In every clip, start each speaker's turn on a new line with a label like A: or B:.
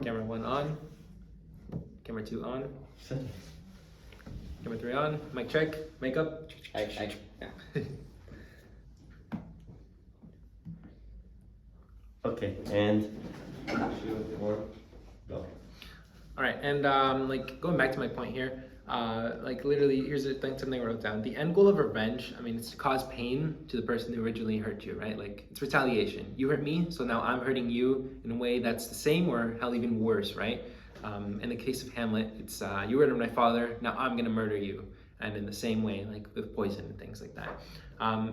A: Camera 1 on. Camera 2 on. Camera 3 on. Mic check. Makeup.
B: Okay, and go.
A: All right, and like going back to my point here, like literally, here's the thing, something I wrote down. The end goal of revenge, I mean, it's to cause pain to the person who originally hurt you, right? Like it's retaliation. You hurt me, so now I'm hurting you in a way that's the same or hell even worse, right? In the case of Hamlet, it's you murdered my father, now I'm gonna murder you. And in the same way, like with poison and things like that.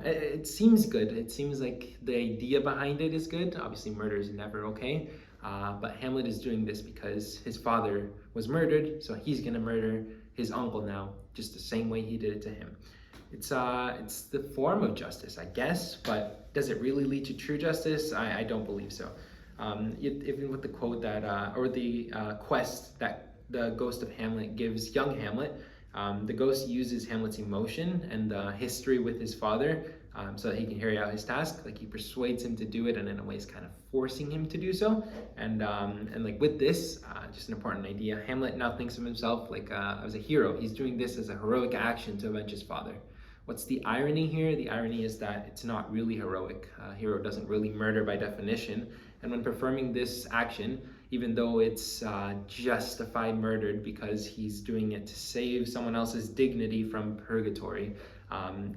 A: It seems good. It seems like the idea behind it is good. Obviously, murder is never okay. But Hamlet is doing this because his father was murdered, so he's gonna murder his uncle now, just the same way he did it to him. It's the form of justice, I guess, but does it really lead to true justice? I don't believe so. Even with the quote that, or the quest that the ghost of Hamlet gives young Hamlet, the ghost uses Hamlet's emotion and the history with his father so that he can carry out his task. Like he persuades him to do it, and in a way is kind of forcing him to do so. And like with this, just an important idea. Hamlet now thinks of himself like as a hero. He's doing this as a heroic action to avenge his father. What's the irony here? The irony is that it's not really heroic. A hero doesn't really murder by definition. And when performing this action, even though it's justified murdered because he's doing it to save someone else's dignity from purgatory,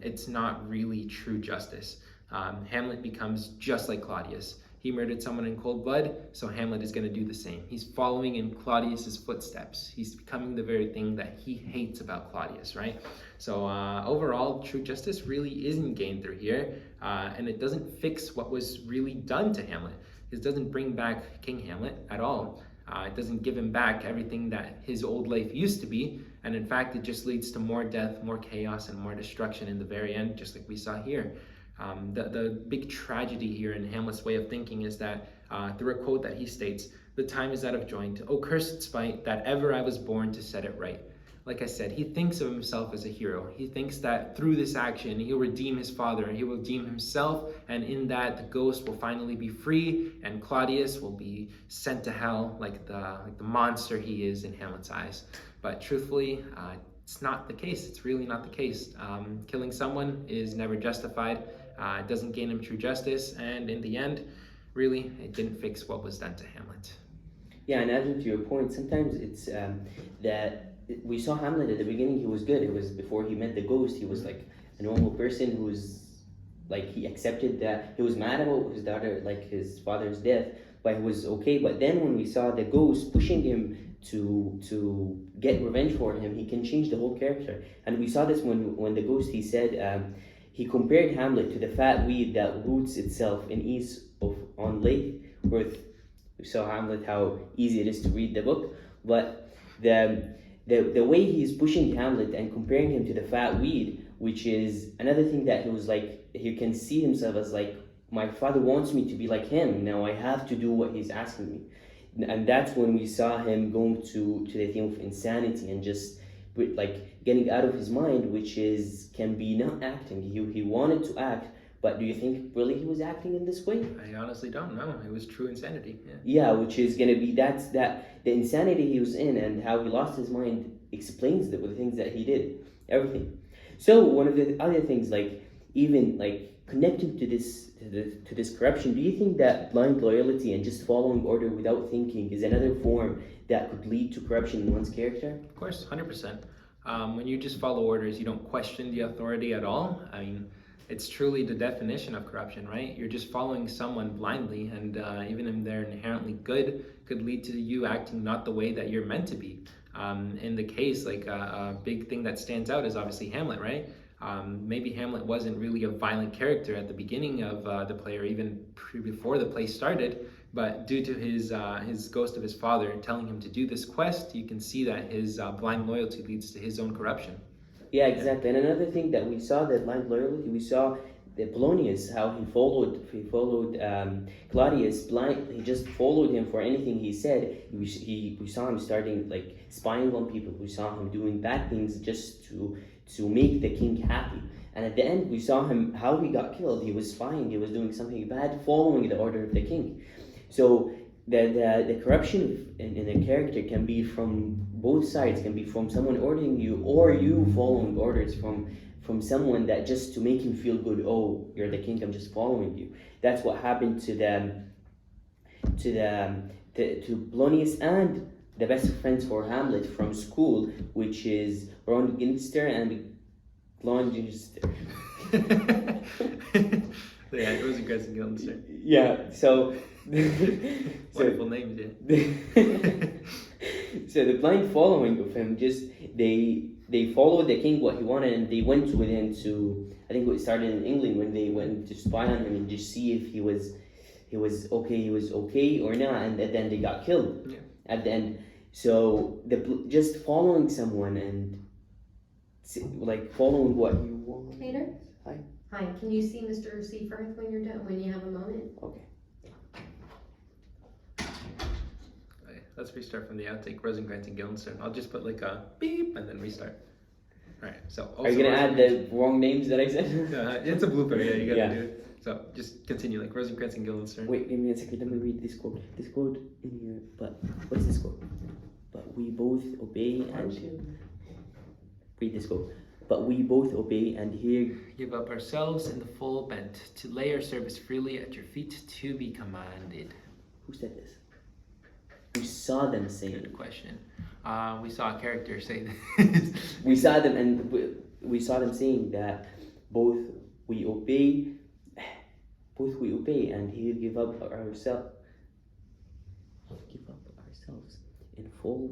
A: it's not really true justice. Hamlet becomes just like Claudius. He murdered someone in cold blood, so Hamlet is going to do the same. He's following in Claudius's footsteps. He's becoming the very thing that he hates about Claudius, right? So overall, true justice really isn't gained through here, and it doesn't fix what was really done to Hamlet. It doesn't bring back King Hamlet at all. It doesn't give him back everything that his old life used to be, and in fact, it just leads to more death, more chaos, and more destruction in the very end, just like we saw here. The big tragedy here in Hamlet's way of thinking is that through a quote that he states, "The time is out of joint, O cursed spite, that ever I was born to set it right." Like I said, he thinks of himself as a hero. He thinks that through this action, he'll redeem his father, and he will redeem himself, and in that, the ghost will finally be free, and Claudius will be sent to hell like the monster he is in Hamlet's eyes. But truthfully, it's not the case. It's really not the case. Killing someone is never justified. It doesn't gain him true justice, and in the end, really, it didn't fix what was done to Hamlet.
B: Yeah, and adding to your point, sometimes it's that we saw Hamlet at the beginning. He was good. It was before he met the ghost. He was like a normal person who's like, he accepted that he was mad about his daughter, like his father's death, but he was okay. But then when we saw the ghost pushing him to get revenge for him, he can change the whole character. And we saw this when the ghost, he said, he compared Hamlet to the fat weed that roots itself in ease on Lake. We saw Hamlet, how easy it is to read the book, but the way he's pushing Hamlet and comparing him to the fat weed, which is another thing that he was like, he can see himself as like, my father wants me to be like him, now I have to do what he's asking me. And that's when we saw him going to the theme of insanity and just like getting out of his mind, which is can be not acting. He wanted to act, but do you think really he was acting in this way?
A: I honestly don't know. It was true insanity.
B: Yeah, which is gonna be that the insanity he was in and how he lost his mind explains the things that he did, everything. So one of the other things, like even like connecting to this corruption, do you think that blind loyalty and just following order without thinking is another form that could lead to corruption in one's character?
A: Of course, 100%. When you just follow orders, you don't question the authority at all. I mean, it's truly the definition of corruption, right? You're just following someone blindly, and even if they're inherently good, could lead to you acting not the way that you're meant to be. In the case, like a big thing that stands out is obviously Hamlet, right? Maybe Hamlet wasn't really a violent character at the beginning of the play, or even before the play started, but due to his ghost of his father telling him to do this quest, you can see that his blind loyalty leads to his own corruption.
B: Yeah, exactly. And another thing that we saw, that blind loyalty, we saw the Polonius, how he followed Claudius blind. He just followed him for anything he said. We saw him starting like spying on people. We saw him doing bad things just to make the king happy. And at the end, we saw him how he got killed. He was spying. He was doing something bad, following the order of the king. So the corruption in a character can be from both sides, can be from someone ordering you or you following orders from someone that just to make him feel good. Oh, you're the king, I'm just following you. That's what happened to to Polonius and the best friends for Hamlet from school, which is Ron Ginster and Glonginster.
A: Yeah, it was aggressive Guildenstern.
B: Yeah, so
A: Wonderful names, yeah.
B: so the blind following of him, just they followed the king what he wanted, and they went with him to, I think it started in England when they went to spy on him and just see if he was okay or not, and then they got killed at the end. So just following someone and like following what you want.
C: Peter?
B: Hi.
C: Hi, can you see Mr. Seaforth when you're done, when you have a moment?
B: Okay.
A: Right, let's restart from the outtake. Rosencrantz and Guildenstern. I'll just put like a beep and then restart. Alright, so
B: Are you gonna add the wrong names that I said?
A: it's a blooper, yeah, you gotta
B: Yeah.
A: do it. So just continue like Rosencrantz and Guildenstern.
B: Wait, give me a second. Let me read this quote. This quote in here. But what's this quote? But we both obey and read this quote. But we both obey and here.
A: Give up ourselves in the full bent, to lay our service freely at your feet, to be commanded.
B: Who said this? We saw them saying.
A: Good question. We saw a character say this.
B: We saw them and we saw them saying that both we obey and here give up ourselves in full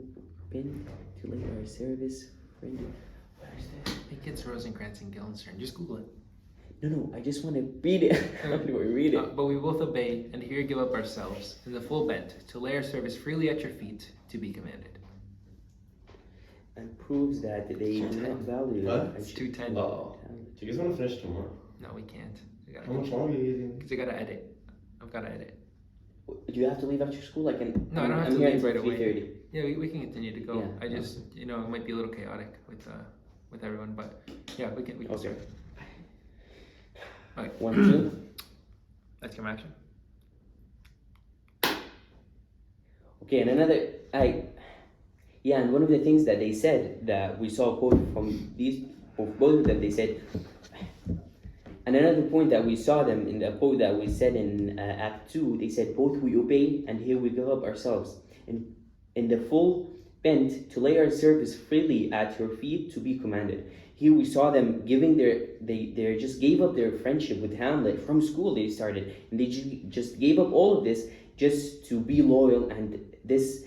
B: bent to lay our service freely. Where is this?
A: I think it's Rosencrantz and Guildenstern. Just Google it.
B: No, I just want to read it. How do I read it?
A: But we both obey, and here give up ourselves, in the full bent, to lay our service freely at your feet, to be commanded.
B: And proves that they do not value
D: What?
B: the
A: It's
B: friendship.
A: 2:10.
D: Oh. Do you guys want to finish tomorrow?
A: No, we can't.
D: How much longer are you using?
A: Because I gotta edit. I've gotta edit.
B: Do you have to leave after school?
A: No, I don't have
B: I'm
A: to
B: here
A: leave
B: until
A: right away.
B: 3:30.
A: Yeah, we can continue to go.
B: Yeah.
A: I just, it might be a little chaotic with everyone, but yeah, we can
B: Okay.
A: start. Okay.
B: 1, 2.
A: That's your action.
B: Okay, and and one of the things that they said that we saw a quote from both of them, they said, and another point that we saw them in the quote that we said in Act 2, they said, both we obey and here we give up ourselves in the full bent to lay our service freely at your feet to be commanded. Here we saw them giving they just gave up their friendship with Hamlet from school they started, and they just gave up all of this just to be loyal, and this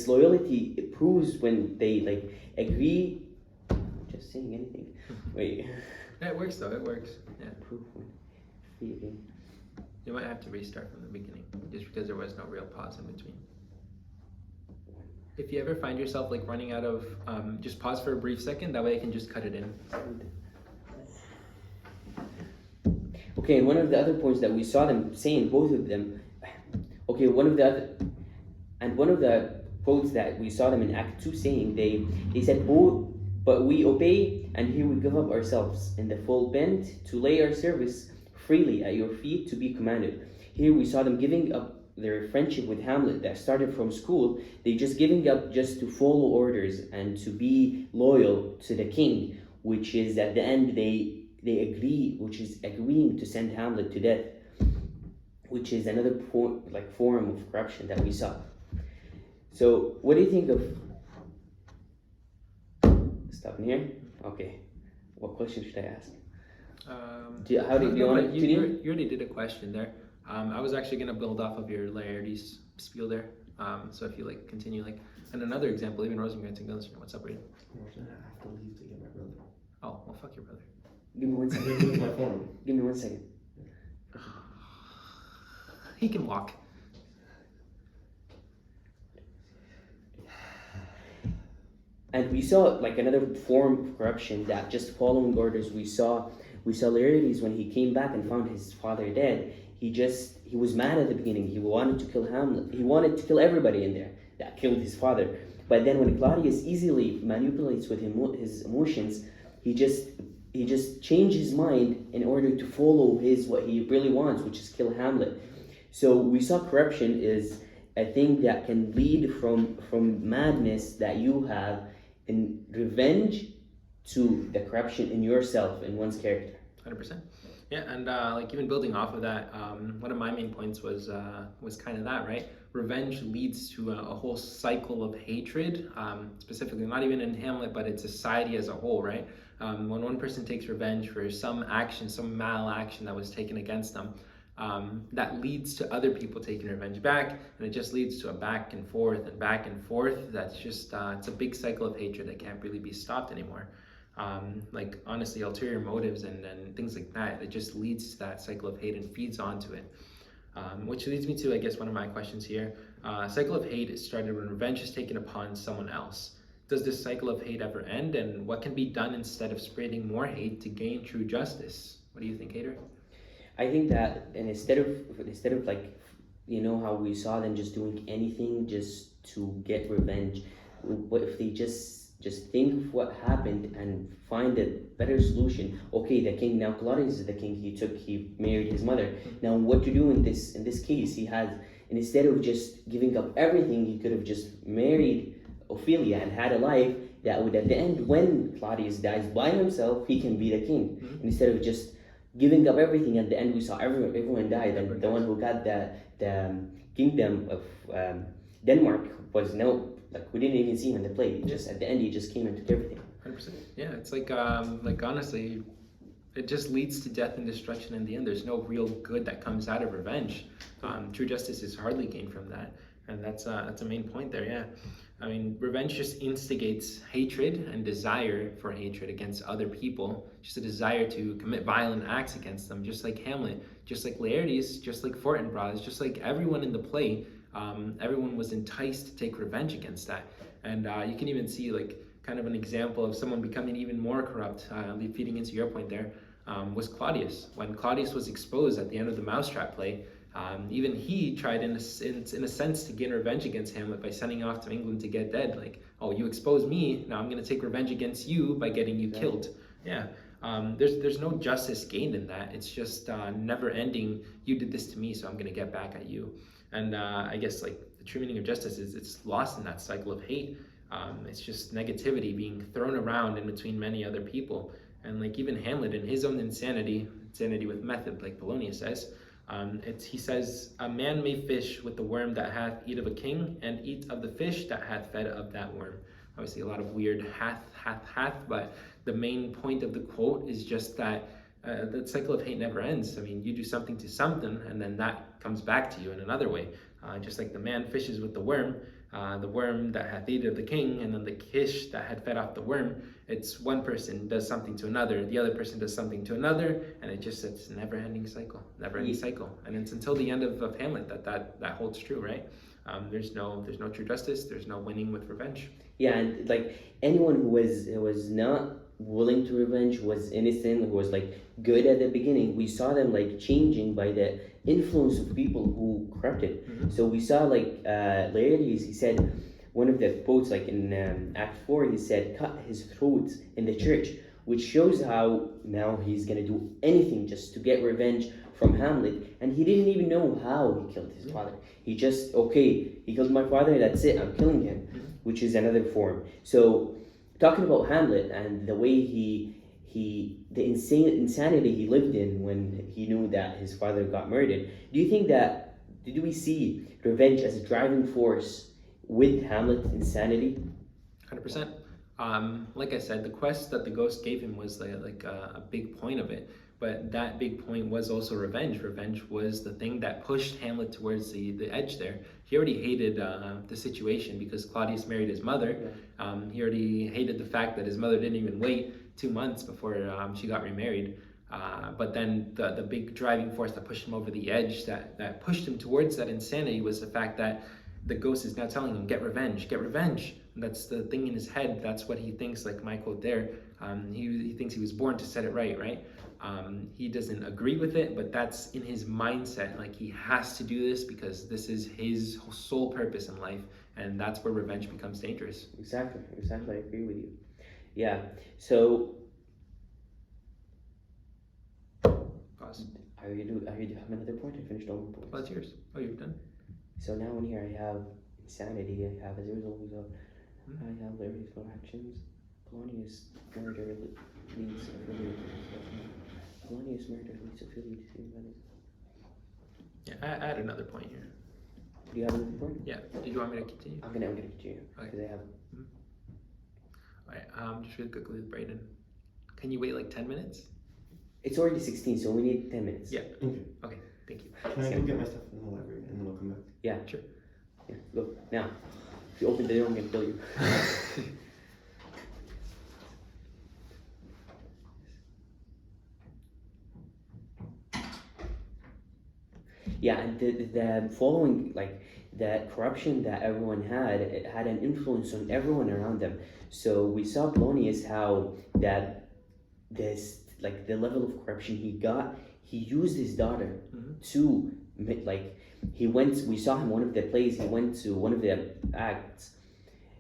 B: loyalty proves when they like agree. Just saying anything. Wait.
A: Yeah, it works though. It works. Yeah.
B: Proof when feeling.
A: You might have to restart from the beginning, just because there was no real pause in between. If you ever find yourself like running out of, just pause for a brief second. That way I can just cut it in.
B: Okay, and one of the other points that we saw them saying, both of them. Okay, one of the quotes that we saw them in Act 2 saying, they said, both, but we obey and here we give up ourselves in the full bent to lay our service freely at your feet to be commanded. Here we saw them giving up their friendship with Hamlet that started from school. They just giving up just to follow orders and to be loyal to the king, which is at the end they agree, which is agreeing to send Hamlet to death, which is another form of corruption that we saw. So what do you think of stopping here? Okay, what question should I ask? Do you want to
A: you already did a question there. I was actually going to build off of your Laertes spiel there. So if you like continue and another example, even Rosencrantz and Guildenstern. What's up, Reed?
D: I have to leave to get my brother.
A: Oh, well, fuck your brother.
B: Give me 1
D: I
B: second.
D: didn't lose my phone.
B: Give me 1 second.
A: He can walk.
B: And we saw another form of corruption that just following orders. We saw Laertes when he came back and found his father dead. He was mad at the beginning. He wanted to kill Hamlet. He wanted to kill everybody in there that killed his father. But then when Claudius easily manipulates with his emotions, he just changed his mind in order to follow what he really wants, which is kill Hamlet. So we saw corruption is a thing that can lead from madness that you have in revenge to the corruption in yourself, in one's character.
A: 100%. Yeah, and like even building off of that, one of my main points was kind of that, right? Revenge leads to a whole cycle of hatred, specifically not even in Hamlet, but in society as a whole, right? When one person takes revenge for some action, some mal action that was taken against them, that leads to other people taking revenge back, and it just leads to a back and forth and back and forth. That's just it's a big cycle of hatred that can't really be stopped anymore. Like honestly, ulterior motives and things like that, it just leads to that cycle of hate and feeds onto it. Which leads me to, I guess, one of my questions here. Cycle of hate is started when revenge is taken upon someone else. Does this cycle of hate ever end, and what can be done instead of spreading more hate to gain true justice? What do you think, Hader?
B: I think that, and instead of like, you know how we saw them just doing anything just to get revenge, what if they just think of what happened and find a better solution? Okay, the king, now Claudius is the king, he married his mother. Now what to do in this case? He had, and instead of just giving up everything, he could have just married Ophelia and had a life that would, at the end, when Claudius dies by himself, he can be the king.
A: Mm-hmm.
B: Instead of just giving up everything, at the end we saw everyone died, and the one who got the kingdom of Denmark was no, like, we didn't even see him in the play. Just at the end, he just came and took everything.
A: 100%. Yeah, it's like honestly, it just leads to death and destruction in the end. There's no real good that comes out of revenge. True justice is hardly gained from that, and that's a main point there. Yeah, I mean, revenge just instigates hatred and desire for hatred against other people, just a desire to commit violent acts against them, just like Hamlet, just like Laertes, just like Fortinbras, just like everyone in the play. Everyone was enticed to take revenge against that, and you can even see like kind of an example of someone becoming even more corrupt, feeding into your point there, was Claudius. When Claudius was exposed at the end of the Mousetrap play, even he tried in a sense to gain revenge against Hamlet by sending him off to England to get dead. Like, oh, you exposed me, now I'm going to take revenge against you by getting you killed. Yeah. There's no justice gained in that. It's just never ending, you did this to me, so I'm going to get back at you. And I guess like the true meaning of justice is it's lost in that cycle of hate. It's just negativity being thrown around in between many other people. And like even Hamlet in his own insanity with method, like Polonius says, he says, a man may fish with the worm that hath eat of a king, and eat of the fish that hath fed of that worm. Obviously a lot of weird hath, but the main point of the quote is just that the cycle of hate never ends. I mean, you do something to something, and then that comes back to you in another way. Just like the man fishes with the worm that hath eaten of the king, and then the fish that had fed off the worm. It's one person does something to another, the other person does something to another, and it's a never-ending cycle, cycle. And it's until the end of Hamlet that holds true, right? There's no true justice. There's no winning with revenge.
B: Yeah, and like anyone who was not willing to revenge, was innocent, who was like good at the beginning, we saw them like changing by the influence of people who corrupted.
A: Mm-hmm.
B: So we saw like Laertes, he said, one of the quotes like in Act 4, he said, cut his throat in the church, which shows how now he's gonna do anything just to get revenge from Hamlet, and he didn't even know how he killed his father. He just, okay, he killed my father, that's it, I'm killing him, which is another form. So talking about Hamlet and the way the insanity he lived in when he knew that his father got murdered, did we see revenge as a driving force with Hamlet's insanity?
A: 100%. Like I said, the quest that the ghost gave him was like a big point of it. But that big point was also revenge. Revenge was the thing that pushed Hamlet towards the edge there. He already hated the situation because Claudius married his mother. He already hated the fact that his mother didn't even wait 2 months before she got remarried. But then the big driving force that pushed him over the edge, that pushed him towards that insanity, was the fact that the ghost is now telling him, get revenge, get revenge. And that's the thing in his head. That's what he thinks, like my quote there. He thinks he was born to set it right? He doesn't agree with it, but that's in his mindset. Like, he has to do this because this is his sole purpose in life, and that's where revenge becomes dangerous.
B: Exactly. I agree with you. Yeah. So.
A: Pause.
B: I have another point. I finished all my points.
A: Well, that's yours. Oh, you're done.
B: So now in here I have insanity. I have as a result of I have various actions. Polonius murder leads Ophelia to Polonius murder leads Ophelia to Venice.
A: Yeah, I had another point here.
B: Do you have another point?
A: Yeah. Did you want me to continue?
B: I'm gonna continue
A: Okay.
B: because I have.
A: Alright, just really quickly with Brayden. Can you wait like 10 minutes?
B: It's already 16, so we need 10 minutes.
A: Yeah.
D: Okay.
A: Thank you.
D: Can I go get my stuff in the library and then I'll come back?
B: Yeah.
A: Sure.
B: Yeah. Go now. If you open the door, I'm gonna kill you. Yeah, and the following, like the corruption that everyone had, it had an influence on everyone around them. So we saw Polonius how that this like the level of corruption he got, he used his daughter to like he went. We saw him one of the plays. He went to one of the acts.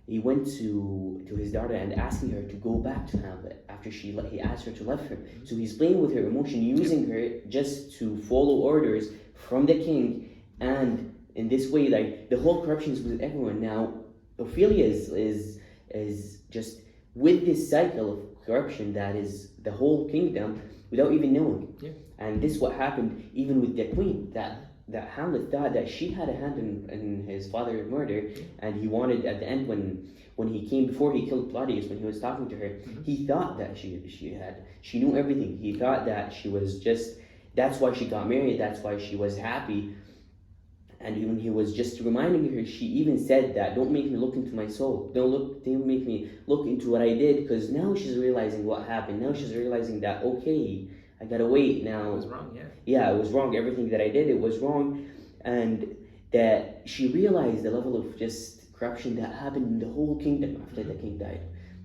B: He went to his daughter and asking her to go back to Hamlet after he asked her to leave him. So he's playing with her emotion, using her just to follow orders from the king, and in this way, like the whole corruption is with everyone. Now, Ophelia is just with this cycle of corruption that is the whole kingdom without even knowing.
A: Yeah.
B: And this is what happened even with the queen, that Hamlet thought that she had a hand in his father's murder, and he wanted at the end when he came before he killed Claudius, when he was talking to her, he thought that she knew everything. He thought that she was just, that's why she got married, that's why she was happy. And when he was just reminding her, she even said that, don't make me look into my soul. Don't make me look into what I did, because now she's realizing what happened. Now she's realizing that, okay, I gotta wait now.
A: It was wrong, yeah.
B: Yeah, it was wrong. Everything that I did, it was wrong. And that she realized the level of just corruption that happened in the whole kingdom after the king died.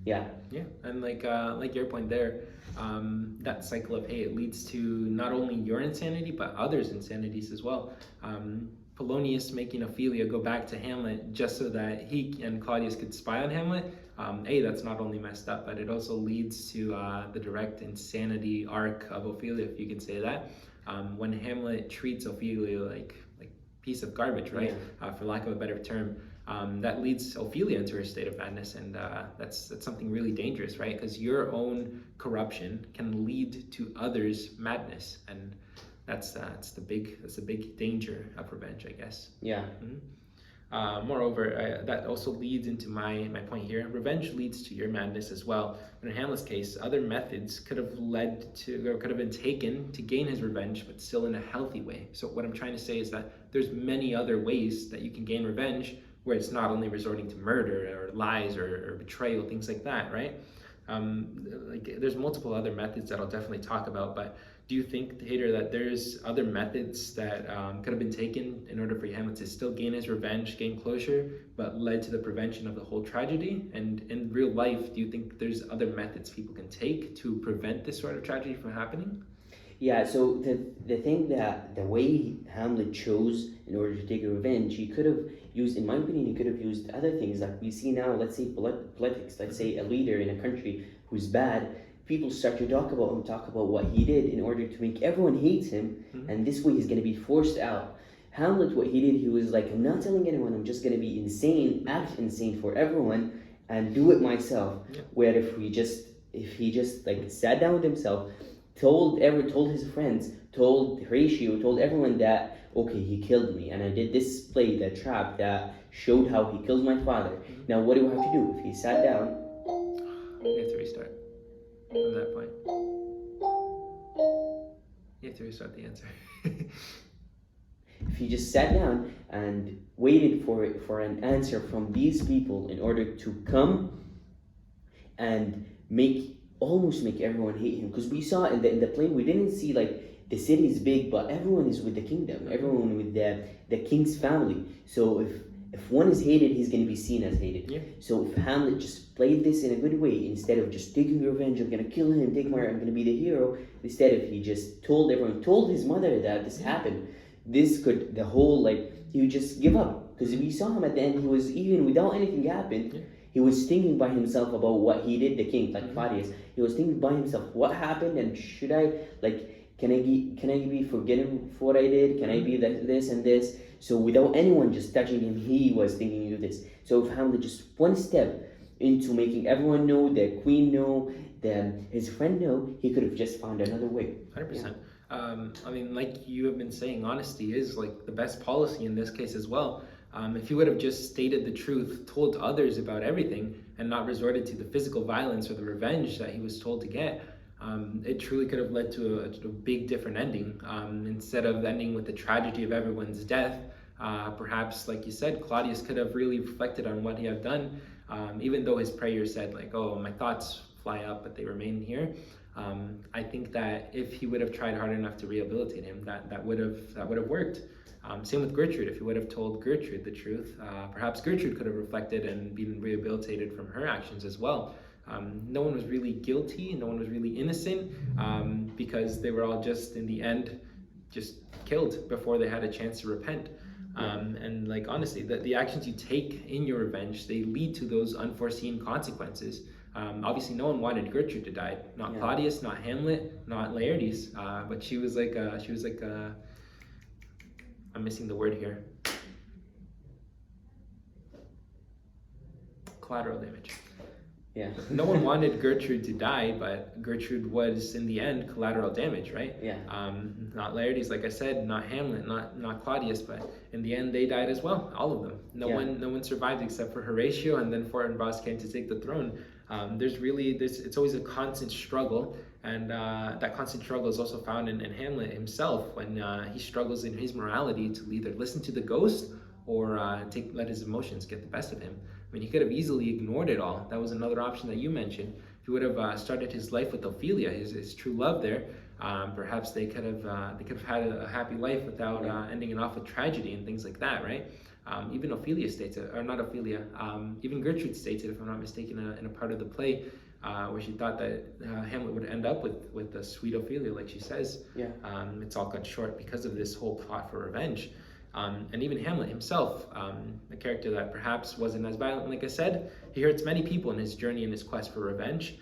B: Yeah.
A: Yeah, and like your point there, that cycle of hate leads to not only your insanity but others' insanities as well. Polonius making Ophelia go back to Hamlet just so that he and Claudius could spy on Hamlet. That's not only messed up, but it also leads to the direct insanity arc of Ophelia, if you can say that. When Hamlet treats Ophelia like piece of garbage, right? For lack of a better term. That leads Ophelia into her state of madness, and that's something really dangerous, right? Because your own corruption can lead to others' madness, and that's the big danger of revenge, I guess.
B: Yeah.
A: Moreover, that also leads into my point here. Revenge leads to your madness as well. In Hamlet's case, other methods could have been taken to gain his revenge, but still in a healthy way. So what I'm trying to say is that there's many other ways that you can gain revenge, where it's not only resorting to murder or lies or betrayal, things like that, right? There's multiple other methods that I'll definitely talk about, but do you think, Hader, that there's other methods that could have been taken in order for Hamlet to still gain his revenge, gain closure, but led to the prevention of the whole tragedy? And in real life, do you think there's other methods people can take to prevent this sort of tragedy from happening?
B: Yeah, so the thing that the way Hamlet chose in order to take a revenge, he could have used, in my opinion, he could have used other things like we see now. Let's say politics. Let's say a leader in a country who's bad. People start to talk about what he did in order to make everyone hate him, and this way he's going to be forced out. Hamlet, what he did, he was like, I'm not telling anyone, I'm just going to be insane, act insane for everyone, and do it myself.
A: Yeah.
B: Where if he just like sat down with himself, told his friends, told Horatio, told everyone that, okay, he killed me, and I did this play, the trap that showed how he killed my father. Now what do I have to do? If he sat down,
A: You have to restart from that point. You have to restart the answer.
B: if he just sat down and waited for an answer from these people in order to come and almost make everyone hate him, because we saw in the play, we didn't see like the city is big, but everyone is with the kingdom, everyone with the king's family. So if one is hated, he's going to be seen as hated.
A: Yeah.
B: So if Hamlet just played this in a good way, instead of just taking revenge, I'm going to kill him, I'm going to be the hero, instead of he just told his mother that this happened, he would just give up. Because we saw him at the end, he was, even without anything happened, he was thinking by himself about what he did, the king, like Claudius. He was thinking by himself, what happened, and should I, can I be forgiven for what I did? Can I be this and this? So without anyone just touching him, he was thinking of this. So if Hamlet just one step into making everyone know, the queen know, his friend know, he could have just found another way.
A: 100%. I mean, like you have been saying, honesty is like the best policy in this case as well. If he would have just stated the truth, told others about everything, and not resorted to the physical violence or the revenge that he was told to get, it truly could have led to a big different ending. Instead of ending with the tragedy of everyone's death, perhaps, like you said, Claudius could have really reflected on what he had done, even though his prayer said, like, oh, my thoughts fly up, but they remain here. I think that if he would have tried hard enough to rehabilitate him, that would have worked. Same with Gertrude. If he would have told Gertrude the truth, perhaps Gertrude could have reflected and been rehabilitated from her actions as well. No one was really guilty, no one was really innocent, because they were all just, in the end, just killed before they had a chance to repent. And like, honestly, the actions you take in your revenge, they lead to those unforeseen consequences. Obviously, no one wanted Gertrude to die. Not Claudius, not Hamlet, not Laertes. But she was like, I'm missing the word here. Collateral damage.
B: Yeah.
A: No one wanted Gertrude to die, but Gertrude was, in the end, collateral damage, right?
B: Yeah.
A: Not Laertes, like I said, not Hamlet, not Claudius, but in the end, they died as well, all of them. No one survived except for Horatio, and then Fortinbras came to take the throne. It's always a constant struggle, and that constant struggle is also found in Hamlet himself, when he struggles in his morality to either listen to the ghost or let his emotions get the best of him. I mean, he could have easily ignored it all. That was another option that you mentioned. If he would have started his life with Ophelia, his true love there, perhaps they could have had a happy life without ending it off with tragedy and things like that, right? Even Ophelia states it, or not Ophelia, even Gertrude states it, if I'm not mistaken, in a part of the play, where she thought that Hamlet would end up with the sweet Ophelia, like she says. It's all cut short because of this whole plot for revenge. And even Hamlet himself, a character that perhaps wasn't as violent, like I said, he hurts many people in his journey and his quest for revenge,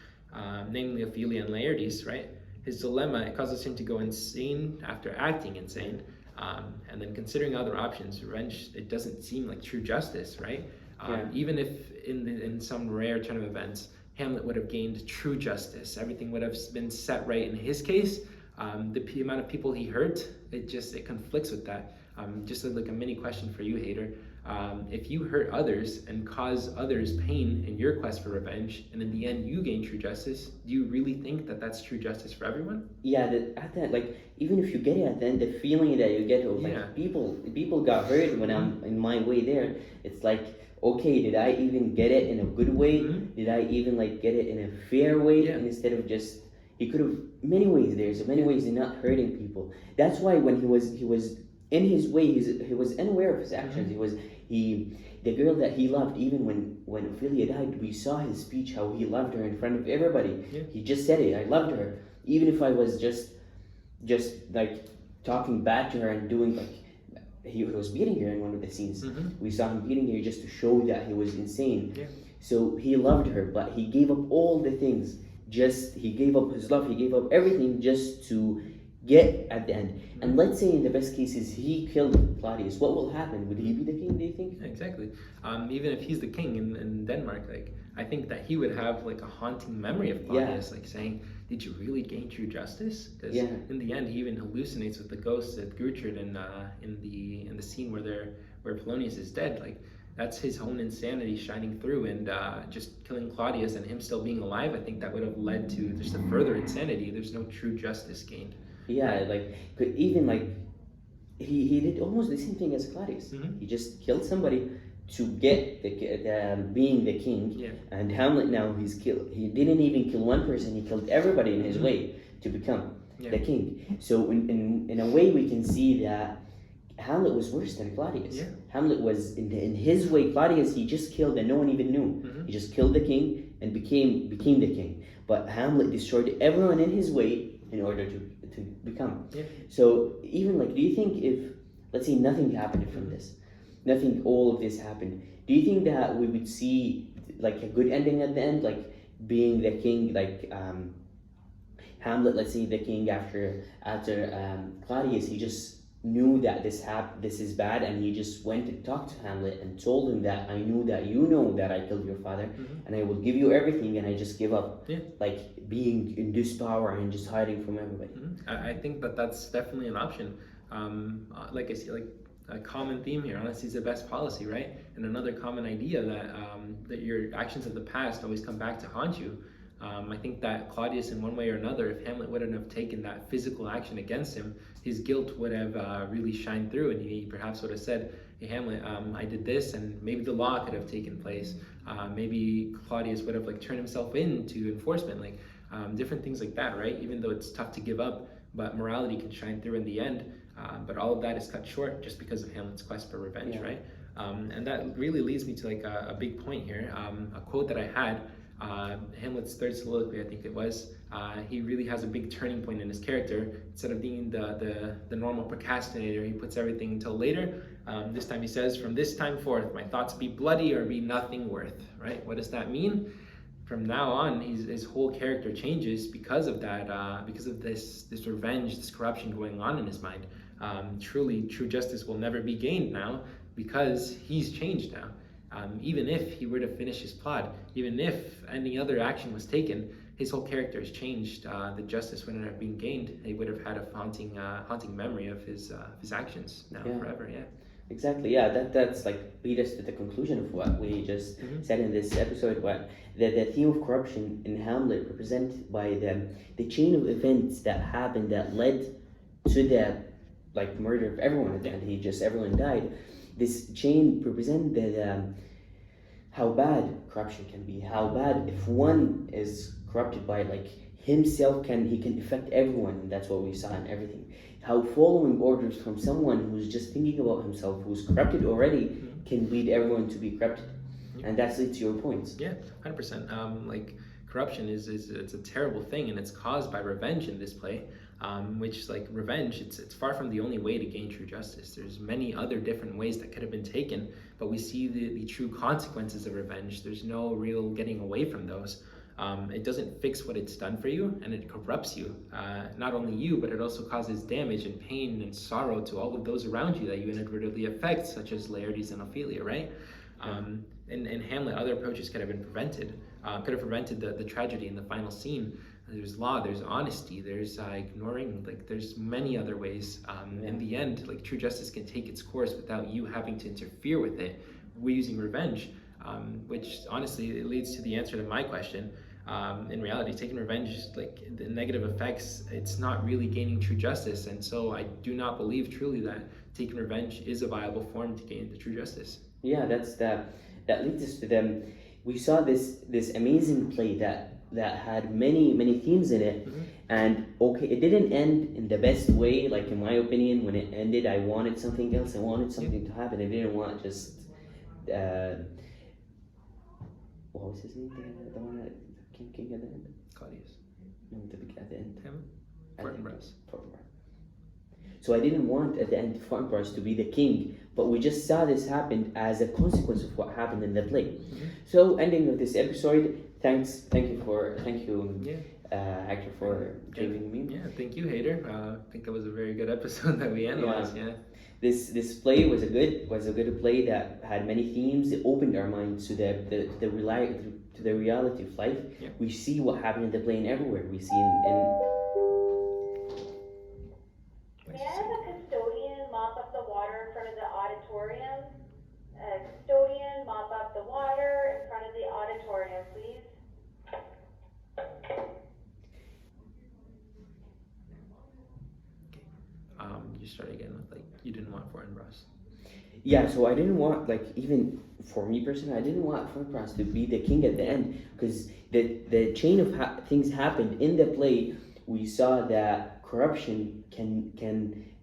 A: namely Ophelia and Laertes, right? His dilemma, it causes him to go insane after acting insane, and then considering other options. Revenge, it doesn't seem like true justice, right? Even if in some rare turn of events, Hamlet would have gained true justice, everything would have been set right in his case, the amount of people he hurt, it conflicts with that. Just like a mini question for you, Hader. If you hurt others and cause others pain in your quest for revenge, and in the end you gain true justice, do you really think that that's true justice for everyone?
B: Yeah, at that, like, even if you get it at the end, the feeling that you get of like people got hurt when I'm in my way there, it's like, okay, did I even get it in a good way? Did I even like get it in a fair way? And instead of just, he could have many ways there, so many ways in not hurting people. That's why when he was in his way, he was unaware of his actions. The girl that he loved, even when Ophelia died, we saw his speech, how he loved her in front of everybody. He just said it, I loved her. Even if I was just like talking bad to her and doing like, he was beating her in one of the scenes. We saw him beating her just to show that he was insane. So he loved her, but he gave up all the things. He gave up his love, he gave up everything just to get at the end. And let's say in the best cases he killed Claudius, what will happen? Would he be the king, do you think?
A: Exactly. Even if he's the king in Denmark, like, I think that he would have like a haunting memory of Claudius, like saying, did you really gain true justice? Because in the end he even hallucinates with the ghosts at Gertrude in the scene where Polonius is dead. Like, that's his own insanity shining through, and just killing Claudius and him still being alive, I think that would have led to just a further insanity. There's no true justice gained.
B: Yeah, like, could even like, he did almost the same thing as Claudius. He just killed somebody to get being the king. And Hamlet now, he's killed. He didn't even kill one person. He killed everybody in his way to become the king. So in a way, we can see that Hamlet was worse than Claudius. Hamlet was in his way. Claudius, he just killed and no one even knew. He just killed the king and became the king. But Hamlet destroyed everyone in his way in order to become. So even like, do you think if, let's say nothing happened from this, all of this happened, do you think that we would see like a good ending at the end, like being the king, like Hamlet, let's say the king after Claudius, he just knew that this is bad, and he just went to talk to Hamlet and told him that I knew that you know that I killed your father, and I will give you everything, and I just give up,
A: Yeah.
B: like being in this power and just hiding from everybody.
A: I think that that's definitely an option. Like I see, like a common theme here, honesty is the best policy, right? And another common idea that your actions of the past always come back to haunt you. I think that Claudius, in one way or another, if Hamlet wouldn't have taken that physical action against him, his guilt would have really shined through, and he perhaps would have said, "Hey Hamlet, I did this," and maybe the law could have taken place. Maybe Claudius would have like turned himself into enforcement, like different things like that, right? Even though it's tough to give up, but morality can shine through in the end. But all of that is cut short just because of Hamlet's quest for revenge, right? And that really leads me to like a big point here. A quote that I had. Hamlet's third soliloquy, I think it was, he really has a big turning point in his character. Instead of being the normal procrastinator, he puts everything until later. This time he says, "From this time forth, my thoughts be bloody or be nothing worth," right? What does that mean? From now on, his whole character changes because of that, because of this revenge, this corruption going on in his mind. Truly, true justice will never be gained now because he's changed now. Even if he were to finish his plot, even if any other action was taken, his whole character has changed. The justice wouldn't have been gained. He would have had a haunting memory of his actions now forever. Yeah.
B: Exactly. Yeah. That's like lead us to the conclusion of what we just said in this episode. What the theme of corruption in Hamlet represented by the chain of events that happened that led to the like murder of everyone at the end. Everyone died. This chain represented how bad corruption can be. How bad if one is corrupted by like himself he can affect everyone. And that's what we saw in everything. How following orders from someone who's just thinking about himself, who's corrupted already, can lead everyone to be corrupted. And that's leads to your points.
A: Yeah, 100%. Like corruption is it's a terrible thing, and it's caused by revenge in this play. Which, like revenge, it's far from the only way to gain true justice. There's many other different ways that could have been taken, but we see the true consequences of revenge. There's no real getting away from those. It doesn't fix what it's done for you, and it corrupts you. Not only you, but it also causes damage and pain and sorrow to all of those around you that you inadvertently affect, such as Laertes and Ophelia, right? In Hamlet, other approaches could have been prevented. Could have prevented the tragedy in the final scene. There's law, there's honesty, there's ignoring, like there's many other ways. In the end, like true justice can take its course without you having to interfere with it. We're using revenge, which honestly it leads to the answer to my question. In reality, taking revenge, like the negative effects, it's not really gaining true justice. And so I do not believe truly that taking revenge is a viable form to gain the true justice.
B: Yeah, that leads us to them. We saw this amazing play that had many themes in it, and okay, it didn't end in the best way. Like in my opinion, when it ended, I wanted something else. I wanted something to happen. I didn't want just what was his name? The one that king at the end.
A: Claudius.
B: No, at the end.
A: Him. Fortinbras.
B: So I didn't want at the end Fortinbras to be the king, but we just saw this happen as a consequence of what happened in the play. So ending of this episode, thank you, Hector, for joining me.
A: Yeah, thank you, Hader. I think that was a very good episode that we analyzed. Yeah.
B: This play was a good play that had many themes. It opened our minds to the reality of life.
A: Yeah.
B: We see what happened in the play and everywhere. We see in
E: May I have a custodian mop up the water in front of the auditorium? A custodian mop up the water in front of the auditorium, please.
A: You start again with like you didn't want Fortinbras.
B: Yeah, so I didn't want, like, even for me personally, I didn't want Fortinbras to be the king at the end, because the chain of things happened in the play. We saw that corruption can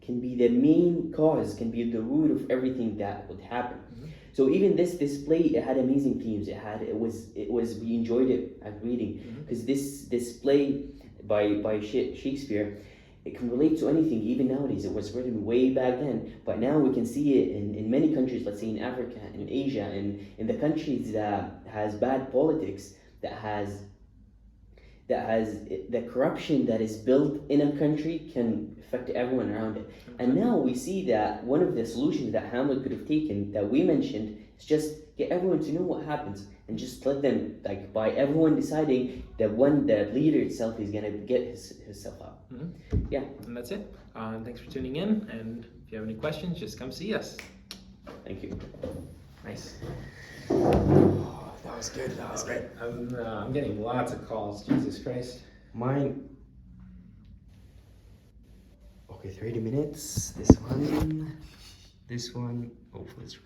B: be the main cause, can be the root of everything that would happen. So even this play, it had amazing themes. We enjoyed it at reading, because this play by Shakespeare, it can relate to anything, even nowadays. It was written way back then, but now we can see it in many countries, let's say in Africa, in Asia, and in the countries that has bad politics, that has that has the corruption that is built in a country can affect everyone around it. And now we see that one of the solutions that Hamlet could have taken that we mentioned is just get everyone to know what happens and just let them, like, by everyone deciding that the leader itself is gonna get himself out.
A: And that's it. Thanks for tuning in. And if you have any questions, just come see us.
B: Thank you.
A: Nice.
D: That was good. That was
A: All right. I'm getting lots of calls. Jesus Christ.
D: Mine. Okay, 30 minutes. This one. Oh, let's record.